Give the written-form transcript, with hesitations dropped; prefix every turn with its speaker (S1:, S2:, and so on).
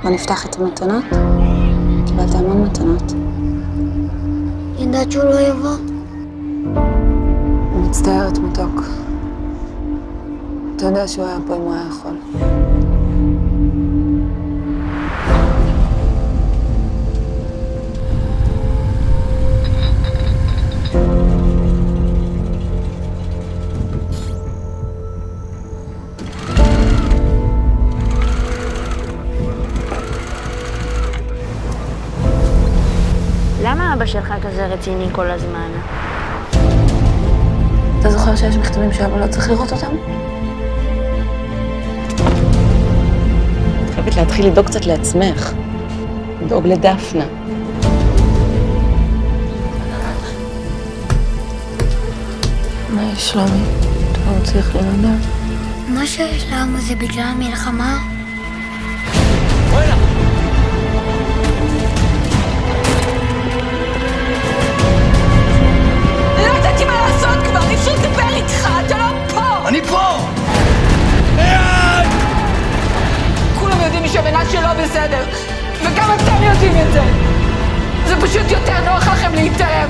S1: בוא נפתח את המתנות. קיבלת המון מתנות.
S2: ידעת שהוא לא יבוא?
S1: מצטערת מתוק. אתה יודע שהוא היה פה אם הוא היה יכול.
S2: למה אבא שלך כזה רציני כל הזמן?
S1: אתה זוכר שיש מכתבים שאבא לא צריך לראות אותם? את חייבת להתחיל לדאוג קצת לעצמך. לדאוג לדפנה. מה יש שלומי? אתה לא מצליח להימנע.
S2: מה שיש לעם הזה בגלל המלחמה?
S3: לא ידעתי מה לעשות כבר, אי אפשר לדבר איתך, אתה לא פה!
S4: אני פה!
S3: כולם יודעים שמנשה לא בסדר, וגם אתם יודעים את זה. זה פשוט יותר נוח לכם להתערב.